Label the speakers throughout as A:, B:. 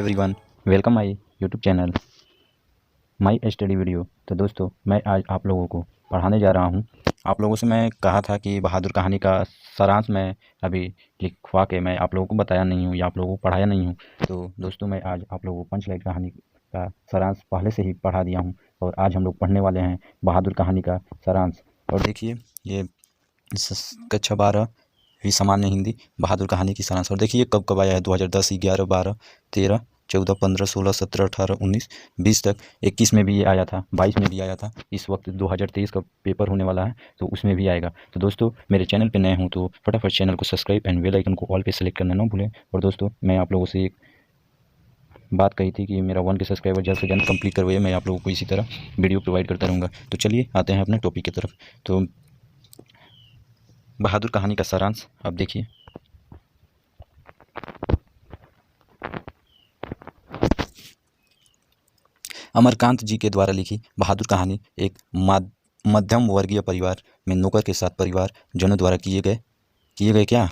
A: Everyone, welcome my YouTube channel my study video. तो दोस्तों, मैं आज आप लोगों को पढ़ाने जा रहा हूँ। आप लोगों से मैं कहा था कि बहादुर कहानी का सारांश मैं अभी लिखवा के मैं आप लोगों को बताया नहीं हूँ या आप लोगों को पढ़ाया नहीं हूँ। तो दोस्तों, मैं आज आप लोगों को पंचलाइट कहानी का सारांश पहले से ही पढ़ा दिया हूँ और आज हम लोग पढ़ने वाले हैं बहादुर कहानी का सारांश। और देखिए, ये कक्षा 12 भी सामान्य हिंदी बहादुर कहानी की सारांश। और देखिए कब कब आया है, 2010, 11, 12, 13, 14, 15, 16, 17, 18, 19, 20 तक। 21 में भी ये आया था, 22 में भी आया था। इस वक्त 2023 का पेपर होने वाला है तो उसमें भी आएगा। तो दोस्तों, मेरे चैनल पे नए हों तो फटाफट चैनल को सब्सक्राइब एंड बेल आइकन को ऑल पे सेलेक्ट करना ना भूलें। और दोस्तों, मैं आप लोगों से एक बात कही थी कि मेरा 1 के सब्सक्राइबर जल्द से जल्द कंप्लीट करवाइए। मैं आप लोगों को इसी तरह वीडियो प्रोवाइड करता रहूँगा। तो चलिए आते हैं अपने टॉपिक की तरफ। तो बहादुर कहानी का सारांश अब देखिए। अमरकांत जी के द्वारा लिखी बहादुर कहानी एक मध्यम वर्गीय परिवार में नौकर के साथ परिवार जनों द्वारा किए गए क्या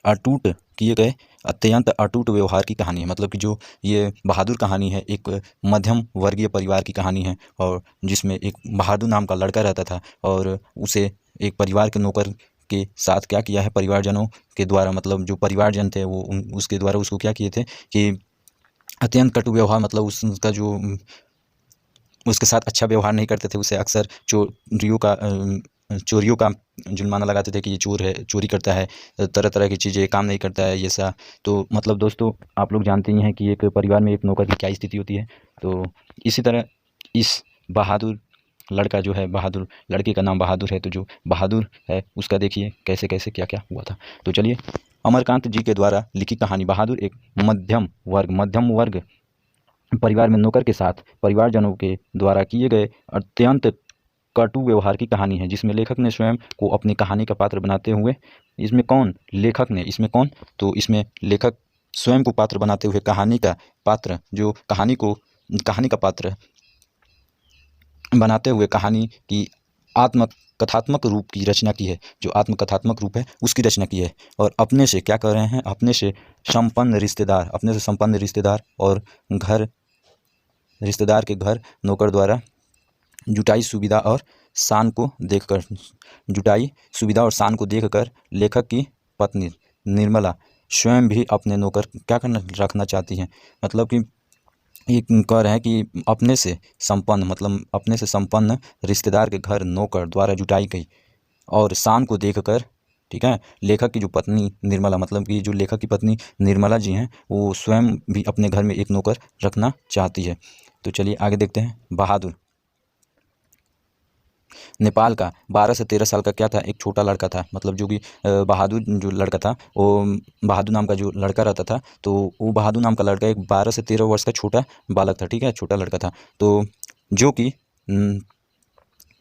A: अटूट किए गए अत्यंत अटूट व्यवहार की कहानी है। मतलब कि जो ये बहादुर कहानी है एक मध्यम वर्गीय परिवार की कहानी है, और जिसमें एक बहादुर नाम का लड़का रहता था और उसे एक परिवार के नौकर के साथ क्या किया है परिवारजनों के द्वारा, मतलब जो परिवारजन थे वो उसके द्वारा उसको क्या किए थे कि अत्यंत कटु व्यवहार, मतलब उसका जो उसके साथ अच्छा व्यवहार नहीं करते थे। उसे अक्सर चोरियों का जुर्माना लगाते थे कि ये चोर है, चोरी करता है, तरह तरह की चीज़ें, काम नहीं करता है ये सा। तो मतलब दोस्तों, आप लोग जानते ही हैं कि एक परिवार में एक नौकर की क्या स्थिति होती है। तो इसी तरह इस बहादुर लड़का जो है, बहादुर लड़के का नाम बहादुर है, तो जो बहादुर है उसका देखिए कैसे कैसे क्या क्या हुआ था। तो चलिए, अमरकांत जी के द्वारा लिखी कहानी बहादुर एक मध्यम वर्ग परिवार में नौकर के साथ परिवारजनों के द्वारा किए गए अत्यंत कटु व्यवहार की कहानी है, जिसमें लेखक ने स्वयं को अपनी कहानी का पात्र बनाते हुए, इसमें कौन लेखक ने, इसमें कौन, तो इसमें लेखक स्वयं को पात्र बनाते हुए कहानी का पात्र, जो कहानी का पात्र बनाते हुए कहानी की कथात्मक रूप की रचना की है। जो आत्मकथात्मक रूप है उसकी रचना की है। और अपने से क्या कर रहे हैं, अपने से संपन्न रिश्तेदार और रिश्तेदार के घर नौकर द्वारा जुटाई सुविधा और शान को देखकर लेखक की पत्नी निर्मला स्वयं भी अपने नौकर क्या रखना चाहती हैं। मतलब कि ये कह रहे हैं कि अपने से संपन्न रिश्तेदार के घर नौकर द्वारा जुटाई गई और शान को देखकर, ठीक है, लेखक की जो पत्नी निर्मला, मतलब कि जो लेखक की पत्नी निर्मला जी हैं, वो स्वयं भी अपने घर में एक नौकर रखना चाहती है। तो चलिए आगे देखते हैं। बहादुर नेपाल का 12 से 13 साल का क्या था, एक छोटा लड़का था। मतलब जो कि बहादुर जो लड़का था वो बहादुर नाम का जो लड़का रहता था, तो वो बहादुर नाम का लड़का एक 12 से 13 वर्ष का छोटा बालक था, ठीक है, छोटा लड़का था। तो जो कि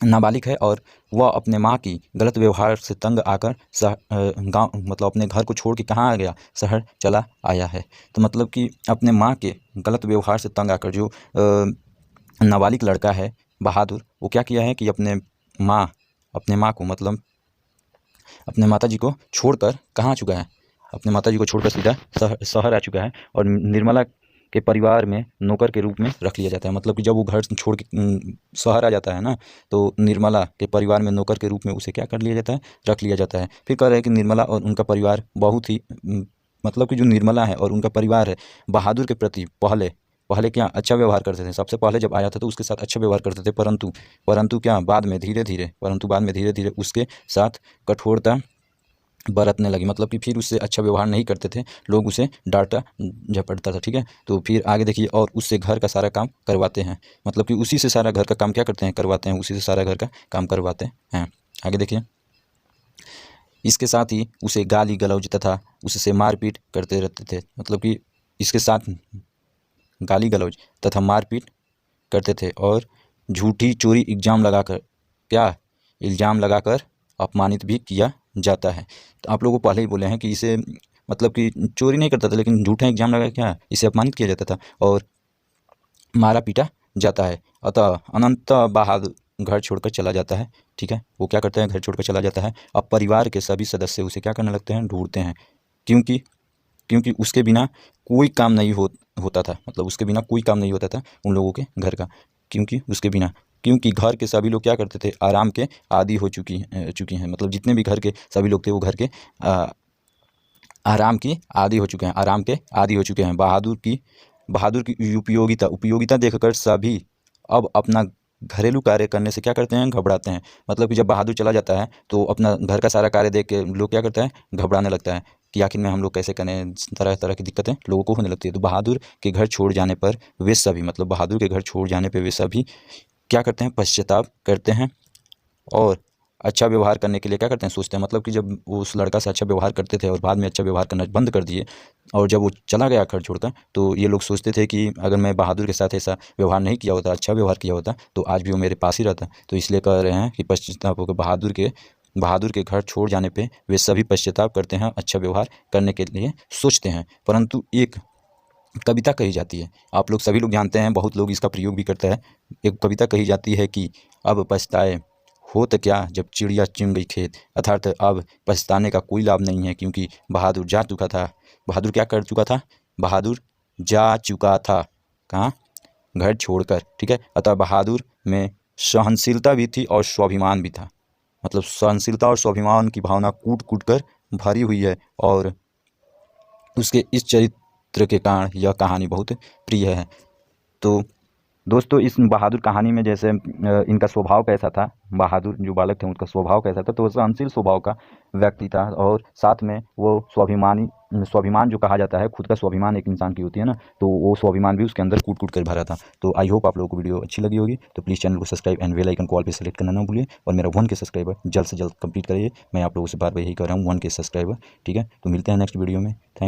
A: नाबालिग है और वह अपने माँ की गलत व्यवहार से तंग आकर गाँव, मतलब अपने घर को छोड़ के कहाँ आ गया, शहर चला आया है। तो मतलब कि अपने माँ के गलत व्यवहार से तंग आकर जो नाबालिग लड़का है बहादुर, वो क्या किया है कि अपने माँ को, मतलब अपने माता जी को छोड़कर कहाँ आ चुका है, अपने माता जी को छोड़कर सीधा शहर आ चुका है और निर्मला के परिवार में नौकर के रूप में रख लिया जाता है। मतलब कि जब वो घर छोड़ के शहर आ जाता है ना, तो निर्मला के परिवार में नौकर के रूप में उसे क्या कर लिया जाता है, रख लिया जाता है। फिर कह रहे हैं कि निर्मला और उनका परिवार बहुत ही मतलब कि जो निर्मला है और उनका परिवार है बहादुर के प्रति पहले क्या अच्छा व्यवहार करते थे। सबसे पहले जब आया था तो उसके साथ अच्छा व्यवहार करते थे, परंतु क्या बाद में धीरे धीरे उसके साथ कठोरता बरतने लगी। मतलब कि फिर उससे अच्छा व्यवहार नहीं करते थे, लोग उसे डांटा झपटता था, ठीक है। तो फिर आगे देखिए, और उससे घर का सारा काम करवाते हैं, मतलब कि उसी से सारा घर का काम क्या करते हैं, करवाते हैं, उसी से सारा घर का काम करवाते हैं। आगे देखिए, इसके साथ ही उसे गाली गलौज तथा उससे मारपीट करते रहते थे। मतलब कि इसके साथ गाली गलौज तथा मारपीट करते थे और झूठी चोरी इल्ज़ाम लगाकर अपमानित भी किया जाता है। तो आप लोगों को पहले ही बोले हैं कि इसे, मतलब कि चोरी नहीं करता था लेकिन झूठा इल्ज़ाम लगा क्या इसे अपमानित किया जाता था और मारा पीटा जाता है। अतः अनंत बहादुर घर छोड़कर चला जाता है, ठीक है। वो क्या करता है, घर छोड़कर चला जाता है। अब परिवार के सभी सदस्य उसे क्या करने लगते हैं, ढूंढते हैं, क्योंकि उसके बिना कोई काम नहीं होता था, मतलब उसके बिना कोई काम नहीं होता था उन लोगों के घर का। क्योंकि घर के सभी लोग क्या करते थे, आराम के आदी हो चुकी हैं, मतलब जितने भी घर के सभी लोग थे वो घर के आराम की आदी हो चुके हैं, आराम के आदी हो चुके हैं। बहादुर की उपयोगिता देखकर सभी अब अपना घरेलू कार्य करने से क्या करते हैं, घबराते हैं। मतलब कि जब बहादुर चला जाता है तो अपना घर का सारा कार्य देख के लोग क्या करते हैं, घबराने लगता है कि आखिर में हम लोग कैसे करें। तरह तरह की दिक्कतें लोगों को होने लगती है। तो बहादुर के घर छोड़ जाने पर वे सभी, मतलब बहादुर के घर छोड़ जाने पर वे सभी क्या करते हैं, पश्चाताप करते हैं और अच्छा व्यवहार करने के लिए क्या करते हैं, सोचते हैं। मतलब कि जब वो उस लड़का से अच्छा व्यवहार करते थे और बाद में अच्छा व्यवहार करना बंद कर दिए और जब वो चला गया घर छोड़कर, तो ये लोग सोचते थे कि अगर मैं बहादुर के साथ ऐसा व्यवहार नहीं किया होता, अच्छा व्यवहार किया होता, तो आज भी वो मेरे पास ही रहता। तो इसलिए कह रहे हैं कि पश्चाताप होकर बहादुर के घर छोड़ जाने पे वे सभी पश्चाताप करते हैं, अच्छा व्यवहार करने के लिए सोचते हैं। परंतु एक कविता कही जाती है, आप लोग सभी लोग जानते हैं, बहुत लोग इसका प्रयोग भी करते हैं। एक कविता कही जाती है कि अब पछताए होत क्या जब चिड़िया चुन गई खेत, अर्थात अब पछताने का कोई लाभ नहीं है, क्योंकि बहादुर जा चुका था। बहादुर क्या कर चुका था, बहादुर जा चुका था कहाँ, घर छोड़कर, ठीक है। अतः बहादुर में सहनशीलता भी थी और स्वाभिमान भी था। मतलब सहनशीलता और स्वाभिमान की भावना कूट कूट कर भरी हुई है और उसके इस चरित्र के कारण यह कहानी बहुत प्रिय है। तो दोस्तों, इस बहादुर कहानी में जैसे इनका स्वभाव कैसा था, बहादुर जो बालक थे उनका स्वभाव कैसा था, तो वो सहनशील स्वभाव का व्यक्ति था और साथ में वो स्वाभिमान जो कहा जाता है, खुद का स्वाभिमान एक इंसान की होती है ना, तो वो स्वाभिमान भी उसके अंदर कूट कूट कर भरा था। तो आई होप आप लोगों को वीडियो अच्छी लगी होगी। तो प्लीज़ चैनल को सब्सक्राइब एंड बेल आइकन को ऑल पे सेलेक्ट करना ना भूलिए और मेरा 1K सब्सक्राइबर जल्द से जल्द कंप्लीट करिए। मैं आप लोगों से बार बार यही कह रहा हूँ, 1K सब्सक्राइबर, ठीक है। तो मिलते हैं नेक्स्ट वीडियो में। थैंक